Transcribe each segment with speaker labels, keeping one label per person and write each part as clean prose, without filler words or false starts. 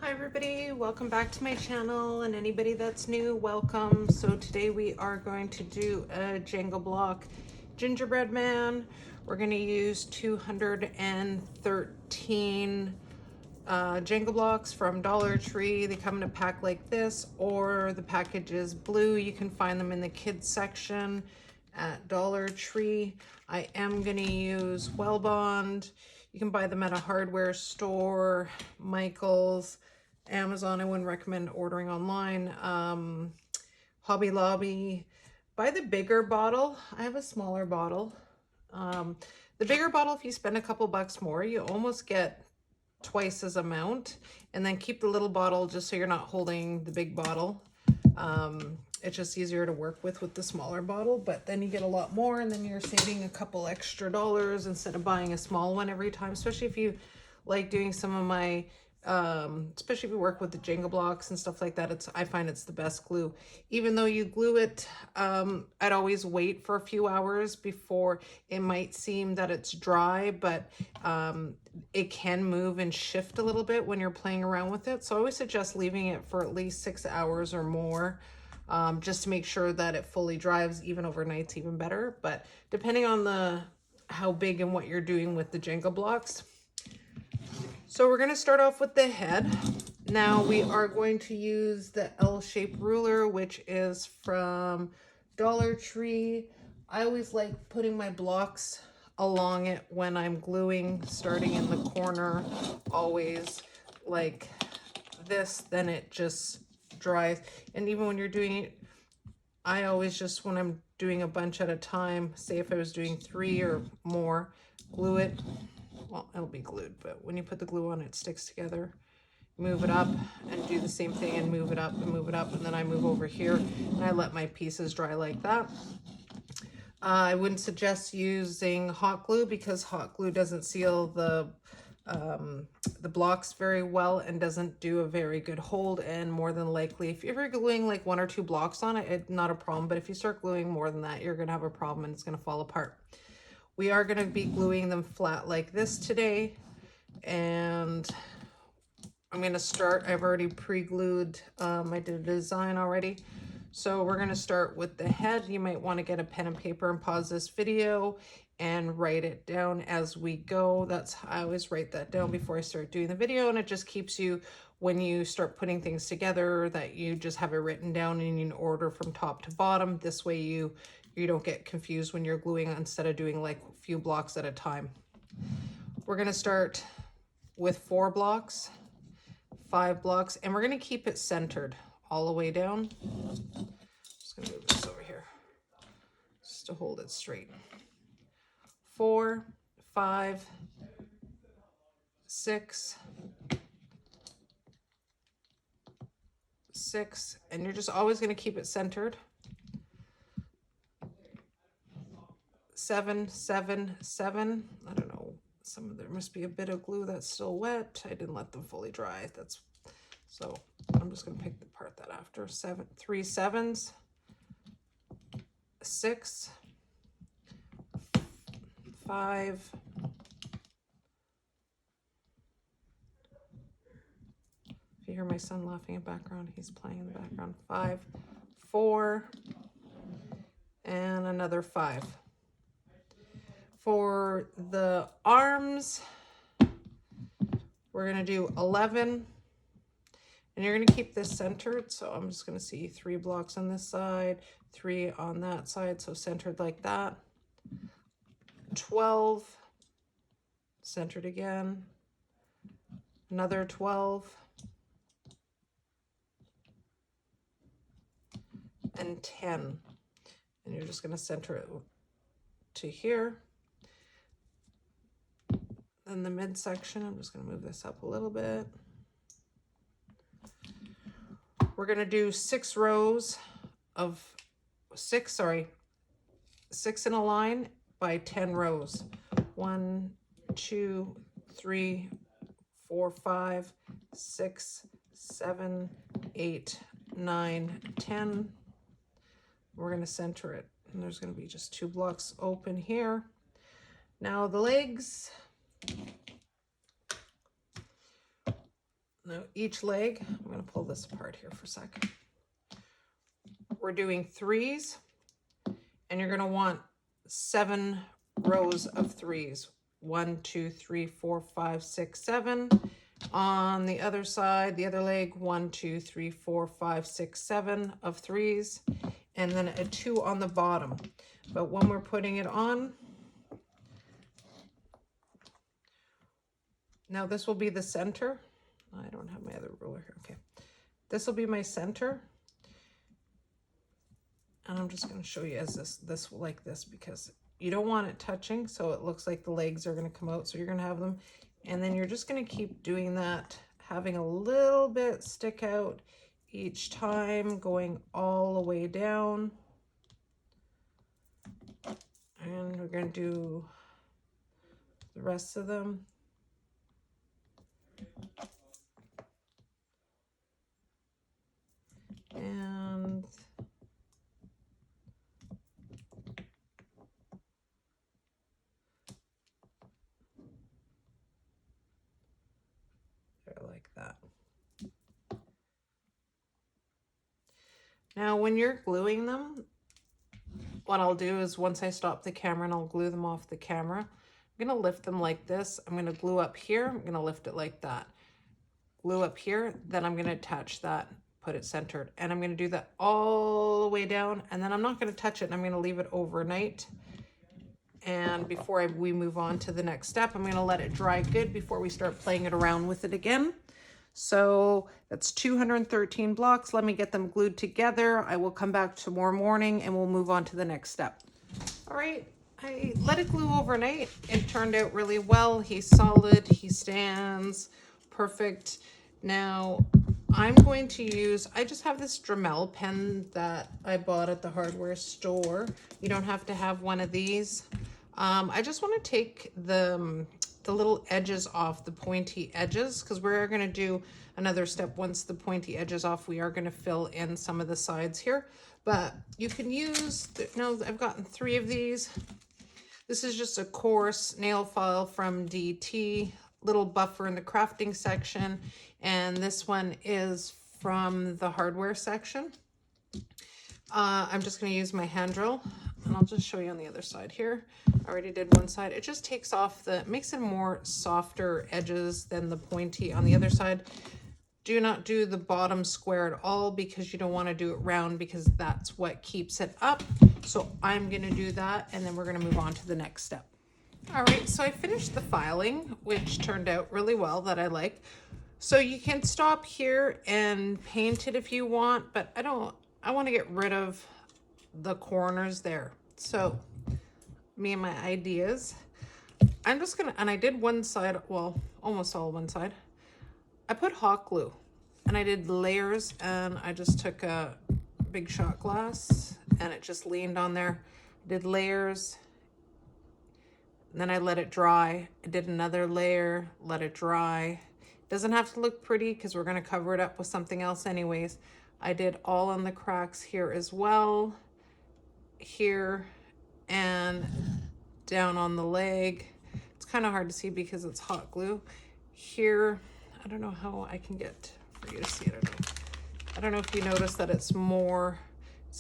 Speaker 1: Hi everybody, welcome back to my channel, and anybody that's new, welcome. So today we are going to do a Jenga block gingerbread man. We're going to use 213 Jenga blocks from Dollar Tree. They come in a pack like this, or the package is blue. You can find them in the kids section at Dollar Tree. I am going to use Well Bond. You can buy them at a hardware store, Michael's, Amazon. I wouldn't recommend ordering online. Hobby Lobby. Buy the bigger bottle. I have a smaller bottle. The bigger bottle, if you spend a couple bucks more, you almost get twice as amount. And then keep the little bottle just so you're not holding the big bottle. It's just easier to work with the smaller bottle, but then you get a lot more, and then you're saving a couple extra dollars instead of buying a small one every time, especially if you like doing some of my especially if you work with the Jenga blocks and stuff like that. I find it's the best glue. Even though you glue it, I'd always wait for a few hours before. It might seem that it's dry, but it can move and shift a little bit when you're playing around with it. So I always suggest leaving it for at least 6 hours or more, just to make sure that it fully dries. Even overnight's even better, but depending on how big and what you're doing with the Jenga blocks. So we're going to start off with the head. Now we are going to use the L-shaped ruler, which is from Dollar Tree. I always like putting my blocks along it when I'm gluing, starting in the corner, always like this, then it just dries. And even when you're doing it, I always just, when I'm doing a bunch at a time, say if I was doing 3 or more, glue it. Well, it'll be glued, but when you put the glue on, it sticks together. Move it up and do the same thing and move it up and move it up. And then I move over here and I let my pieces dry like that. I wouldn't suggest using hot glue because hot glue doesn't seal the blocks very well and doesn't do a very good hold. And more than likely, if you're gluing like 1 or 2 blocks on it, it's not a problem. But if you start gluing more than that, you're going to have a problem and it's going to fall apart. We are going to be gluing them flat like this today, and I'm going to start. I've already pre-glued, I did a design already. So we're going to start with the head. You might want to get a pen and paper and pause this video and write it down as we go. I always write that down before I start doing the video, and it just keeps you, when you start putting things together, that you just have it written down in order from top to bottom. This way you don't get confused when you're gluing, instead of doing like a few blocks at a time. We're going to start with 4 blocks, 5 blocks, and we're going to keep it centered all the way down. Just going to move this over here just to hold it straight. 4, 5, 6, 6, and you're just always going to keep it centered. 7, 7, 7. I don't know. There must be a bit of glue that's still wet. I didn't let them fully dry. So I'm just going to pick the part that after. 3 7s. 6, 5. If you hear my son laughing in the background, he's playing in the background. 5, 4, and another 5. For the arms, we're going to do 11, and you're going to keep this centered. So I'm just going to see 3 blocks on this side, 3 on that side, so centered like that. 12, centered again, another 12, and 10. And you're just going to center it to here. Then the midsection, I'm just going to move this up a little bit. We're going to do 6 rows of 6 in a line by 10 rows. 1, 2, 3, 4, 5, 6, 7, 8, 9, 10. We're going to center it, and there's going to be just 2 blocks open here. Now the legs, Now each leg, I'm going to pull this apart here for a sec. We're doing threes, and you're going to want 7 rows of threes. 1, 2, 3, 4, 5, 6, 7. On the other side, the other leg, 1, 2, 3, 4, 5, 6, 7 of threes, and then a 2 on the bottom. But when we're putting it on, now this will be the center. I don't have my other ruler here. Okay, this will be my center, and I'm just going to show you as this like this, because you don't want it touching, so it looks like the legs are going to come out. So you're going to have them, and then you're just going to keep doing that, having a little bit stick out each time, going all the way down. And we're going to do the rest of them. And they're like that. Now, when you're gluing them, what I'll do is once I stop the camera and I'll glue them off the camera, I'm going to lift them like this. I'm going to glue up here. I'm going to lift it like that. Glue up here. Then I'm going to attach that, put it centered. And I'm going to do that all the way down. And then I'm not going to touch it. I'm going to leave it overnight. And before we move on to the next step, I'm going to let it dry good before we start playing it around with it again. So that's 213 blocks. Let me get them glued together. I will come back tomorrow morning and we'll move on to the next step. All right, I let it glue overnight. It turned out really well. He's solid, he stands perfect. Now I'm going to use, I just have this Dremel pen that I bought at the hardware store. You don't have to have one of these. I just want to take the little edges off, the pointy edges, because we're going to do another step. Once the pointy edges off, we are going to fill in some of the sides here. But you can use, I've gotten 3 of these. This is just a coarse nail file from DT, little buffer in the crafting section. And this one is from the hardware section. I'm just going to use my hand drill, and I'll just show you on the other side here. I already did one side. It just takes off makes it more softer edges than the pointy on the other side. Do not do the bottom square at all, because you don't want to do it round, because that's what keeps it up. So I'm going to do that, and then we're going to move on to the next step. All right, so I finished the filing, which turned out really well, that I like. So you can stop here and paint it if you want, but I want to get rid of the corners there. So me and my ideas, I'm just gonna, and I did one side, well, almost all one side. I put hot glue and I did layers, and I just took a big shot glass and it just leaned on there. I did layers, and then I let it dry. I did another layer, let it dry. It doesn't have to look pretty because we're going to cover it up with something else anyways. I did all on the cracks here as well, here, and down on the leg. It's kind of hard to see because it's hot glue. Here, I don't know how I can get for you to see it. I don't know if you notice that it's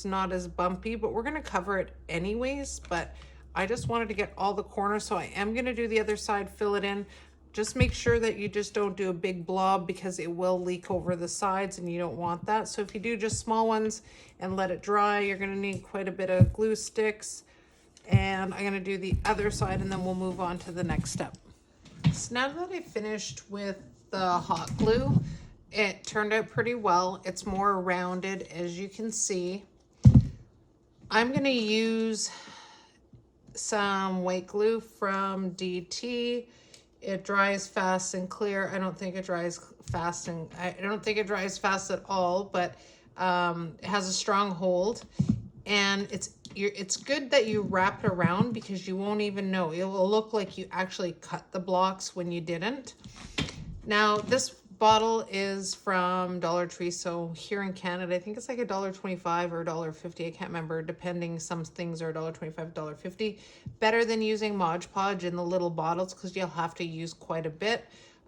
Speaker 1: not as bumpy, but we're going to cover it anyways. But I just wanted to get all the corners, so I am going to do the other side, fill it in. Just make sure that you just don't do a big blob, because it will leak over the sides and you don't want that. So if you do just small ones and let it dry, you're going to need quite a bit of glue sticks. And I'm going to do the other side, and then we'll move on to the next step. So now that I finished with the hot glue, it turned out pretty well. It's more rounded, as you can see. I'm going to use some white glue from DT. It dries fast and clear. I don't think it dries fast, and I don't think it dries fast at all, but it has a strong hold, and it's good that you wrap it around, because you won't even know. It will look like you actually cut the blocks when you didn't. Now this bottle is from Dollar Tree, so here in Canada I think it's like $1.25 or $1.50, I can't remember, depending. Some things are $1.25, $1.50. Better than using Mod Podge in the little bottles, because you'll have to use quite a bit.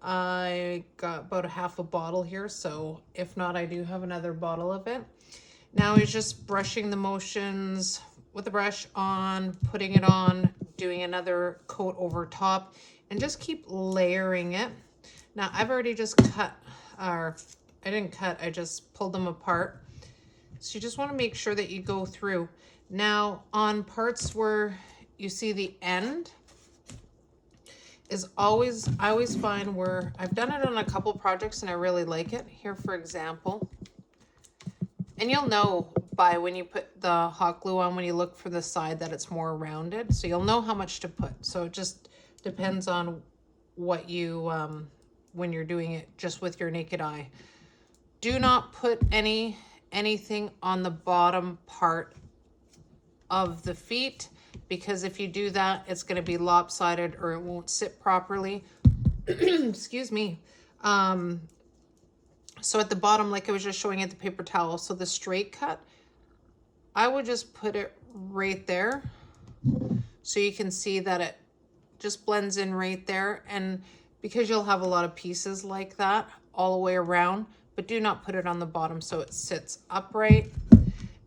Speaker 1: I got about a half a bottle here, so if not, I do have another bottle of it. Now he's just brushing the motions with the brush on, putting it on, doing another coat over top, and just keep layering it. Now I've already just cut, or I didn't cut, I just pulled them apart. So you just want to make sure that you go through. Now on parts where you see the end is always, I always find where, I've done it on a couple projects and I really like it. Here, for example, and you'll know by when you put the hot glue on, when you look for the side, that it's more rounded. So you'll know how much to put. So it just depends on what you, when you're doing it just with your naked eye. Do not put anything on the bottom part of the feet, because if you do that, it's going to be lopsided or it won't sit properly. Excuse me. So at the bottom, like I was just showing at the paper towel, so the straight cut, I would just put it right there so you can see that it just blends in right there. And because you'll have a lot of pieces like that all the way around, but do not put it on the bottom so it sits upright.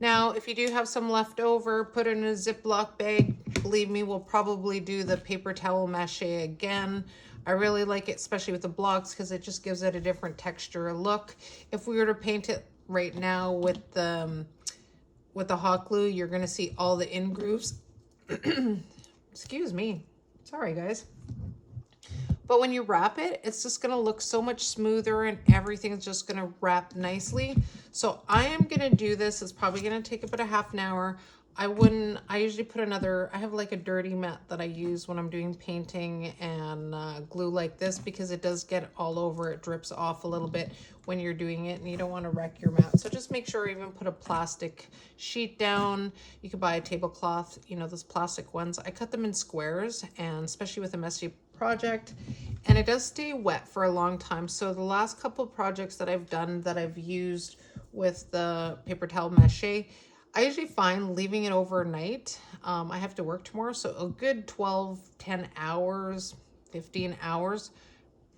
Speaker 1: Now, if you do have some left over, put it in a Ziploc bag. Believe me, we'll probably do the paper towel mache again. I really like it, especially with the blocks, because it just gives it a different texture look. If we were to paint it right now with the hot glue, you're going to see all the in grooves. Excuse me. Sorry, guys. But when you wrap it, it's just going to look so much smoother and everything's just going to wrap nicely. So I am going to do this. It's probably going to take about a half an hour. I usually put another, I have like a dirty mat that I use when I'm doing painting and glue like this, because it does get all over. It drips off a little bit when you're doing it and you don't want to wreck your mat. So just make sure you even put a plastic sheet down. You could buy a tablecloth, you know, those plastic ones. I cut them in squares, and especially with a messy project, and it does stay wet for a long time. So the last couple of projects that I've done that I've used with the paper towel mache, I usually find leaving it overnight. I have to work tomorrow, so a good 12, 10 hours, 15 hours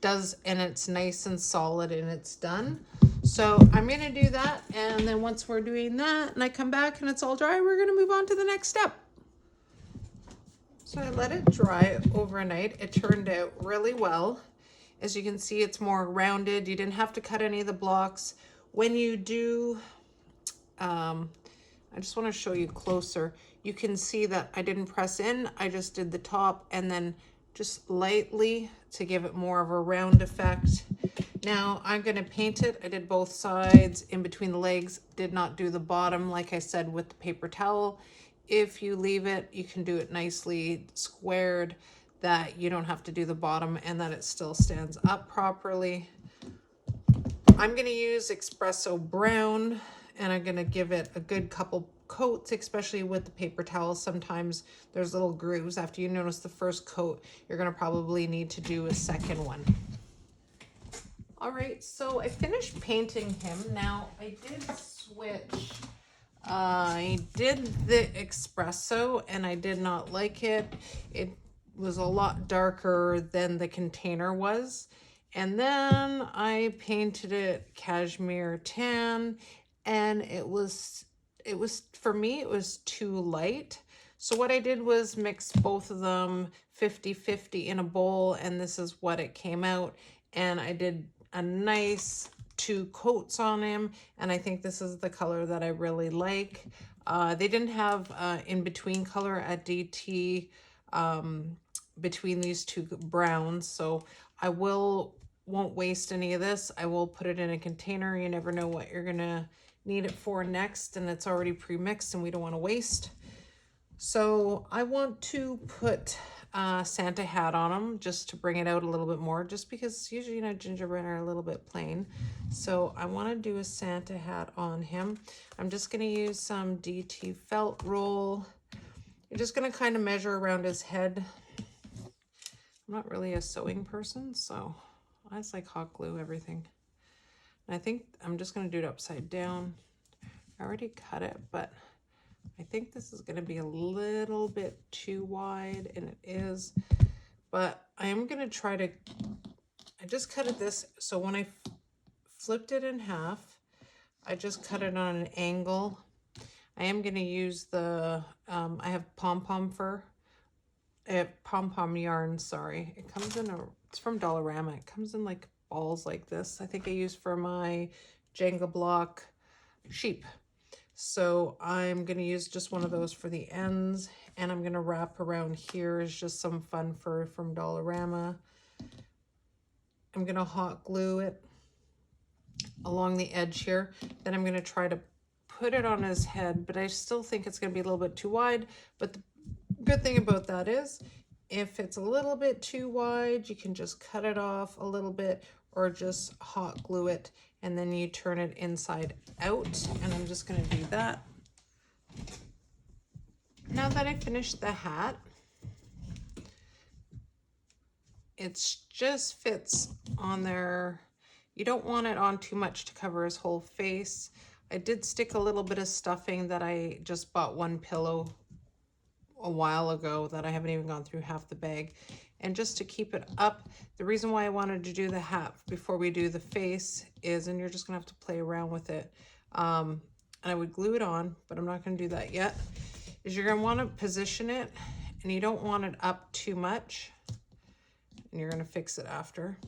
Speaker 1: does, and it's nice and solid and it's done. So I'm going to do that, and then once we're doing that and I come back and it's all dry, we're going to move on to the next step. So I let it dry overnight. It turned out really well. As you can see, it's more rounded. You didn't have to cut any of the blocks. When you do, I just want to show you closer. You can see that I didn't press in. I just did the top and then just lightly to give it more of a round effect. Now I'm going to paint it. I did both sides in between the legs. Did not do the bottom, like I said, with the paper towel. If you leave it, you can do it nicely squared, that you don't have to do the bottom and that it still stands up properly. I'm going to use espresso brown, and I'm going to give it a good couple coats, especially with the paper towel. Sometimes there's little grooves. After you notice the first coat, you're going to probably need to do a second one. All right, so I finished painting him. Now I did switch. I did the espresso and I did not like it. It was a lot darker than the container was. And then I painted it cashmere tan, and it was for me, it was too light. So what I did was mix both of them 50-50 in a bowl, and this is what it came out. And I did a nice 2 coats on him, and I think this is the color that I really like. They didn't have in-between color at DT between these 2 browns, so I won't waste any of this. I will put it in a container. You never know what you're gonna need it for next, and it's already pre-mixed and we don't want to waste. So I want to put Santa hat on them just to bring it out a little bit more, just because usually, you know, gingerbread are a little bit plain. So I want to do a Santa hat on him. I'm just going to use some DT felt roll. You're just going to kind of measure around his head. I'm not really a sewing person, so I just like hot glue everything. And I think I'm just going to do it upside down. I already cut it, but I think this is going to be a little bit too wide, and it is. But I am going to try to, I just cut it this, so when I flipped it in half, I just cut it on an angle. I am going to use the, I have pom-pom fur, pom-pom yarn, sorry. It comes in it's from Dollarama. It comes in like balls like this. I think I use for my Jenga block sheep. So I'm going to use just one of those for the ends, and I'm going to wrap around here is just some fun fur from Dollarama. I'm going to hot glue it along the edge here. Then I'm going to try to put it on his head, but I still think it's going to be a little bit too wide. But the good thing about that is if it's a little bit too wide, you can just cut it off a little bit or just hot glue it, and then you turn it inside out. And I'm just going to do that. Now that I finished the hat, it just fits on there. You don't want it on too much to cover his whole face. I did stick a little bit of stuffing that I just bought one pillow a while ago that I haven't even gone through half the bag. And just to keep it up, the reason why I wanted to do the hat before we do the face is, and you're just gonna have to play around with it. And I would glue it on, but I'm not gonna do that yet, is you're gonna wanna position it, and you don't want it up too much, and you're gonna fix it after,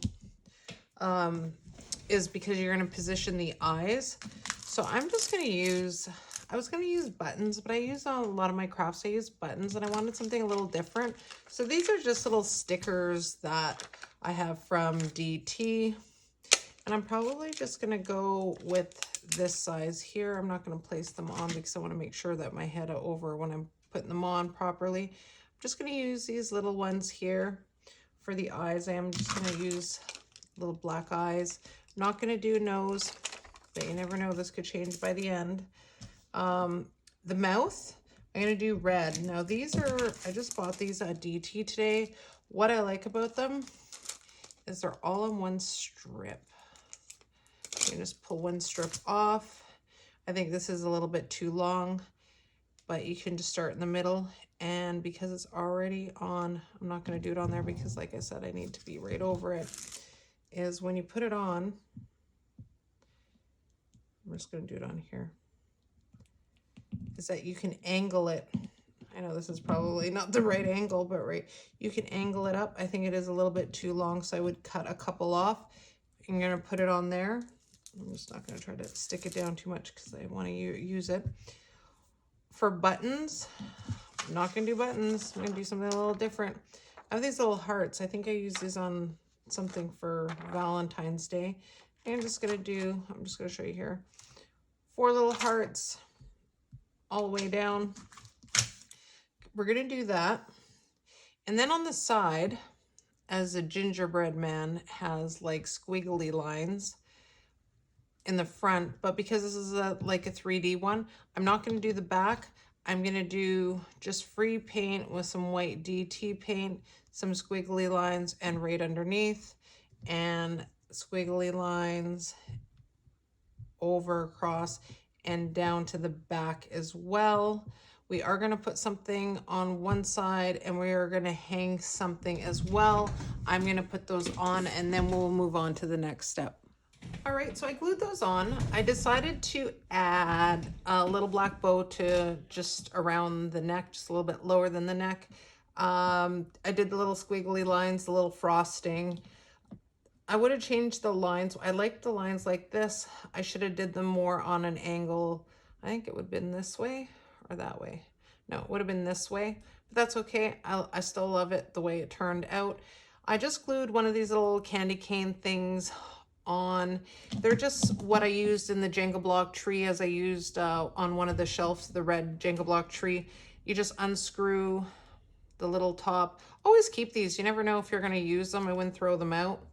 Speaker 1: is because you're gonna position the eyes. So I'm just gonna use, I was gonna use buttons, but I use on a lot of my crafts, I use buttons, and I wanted something a little different. So these are just little stickers that I have from DT, and I'm probably just gonna go with this size here. I'm not gonna place them on because I wanna make sure that my head over when I'm putting them on properly. I'm just gonna use these little ones here for the eyes. I am just gonna use little black eyes. I'm not gonna do a nose, but you never know, this could change by the end. The mouth, I'm gonna do red. Now these are, I just bought these at DT today. What I like about them is they're all on one strip. You can just pull one strip off. I think this is a little bit too long, but you can just start in the middle. And because it's already on, I'm not gonna do it on there because like I said, I need to be right over it, is when you put it on, I'm just gonna do it on here, is that you can angle it. I know this is probably not the right angle, but right, you can angle it up. I think it is a little bit too long, so I would cut a couple off. I'm gonna put it on there. I'm just not gonna try to stick it down too much because I wanna use it. For buttons, I'm not gonna do buttons. I'm gonna do something a little different. I have these little hearts. I think I use these on something for Valentine's Day. I'm just gonna show you here. 4 little hearts all the way down. We're gonna do that. And then on the side, as a gingerbread man has like squiggly lines in the front, but because this is like a 3D one, I'm not gonna do the back. I'm gonna do just free paint with some white DT paint, some squiggly lines, and right underneath, and squiggly lines over, across, and down to the back as well. We are going to put something on one side, and we are going to hang something as well. I'm going to put those on, and then we'll move on to the next step. All right, so I glued those on. I decided to add a little black bow to just around the neck, just a little bit lower than the neck. I did the little squiggly lines, the little frosting. I would have changed the lines. I like the lines like this. I should have did them more on an angle. I think it would have been this way or that way. No, it would have been this way, but that's okay. I still love it the way it turned out. I just glued one of these little candy cane things on. They're just what I used in the Jenga block tree, as I used on one of the shelves, the red Jenga block tree. You just unscrew the little top. Always keep these. You never know if you're going to use them. I wouldn't throw them out.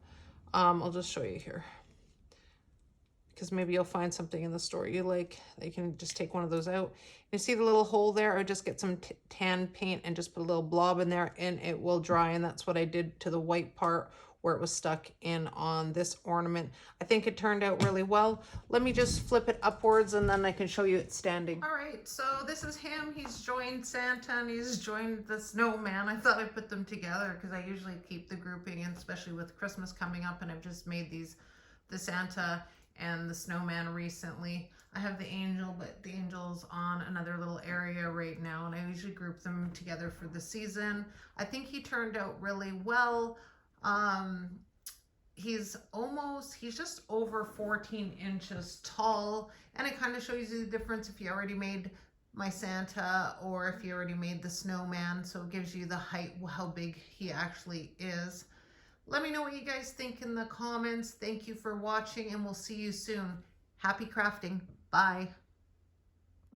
Speaker 1: I'll just show you here. because maybe you'll find something in the store you like. You can just take one of those out. You see the little hole there? I would just get some tan paint and just put a little blob in there and it will dry. And that's what I did to the white part where it was stuck in on this ornament. I think it turned out really well. Let me just flip it upwards and then I can show you it standing. All right, so this is him. He's joined Santa and he's joined the snowman. I thought I'd put them together because I usually keep the grouping, and especially with Christmas coming up, and I've just made these, the Santa and the snowman recently. I have the angel, but the angel's on another little area right now, and I usually group them together for the season. I think he turned out really well. He's just over 14 inches tall, and it kind of shows you the difference if you already made my Santa or if you already made the snowman. So it gives you the height, how big he actually is. Let me know what you guys think in the comments. Thank you for watching, and we'll see you soon. Happy crafting. Bye.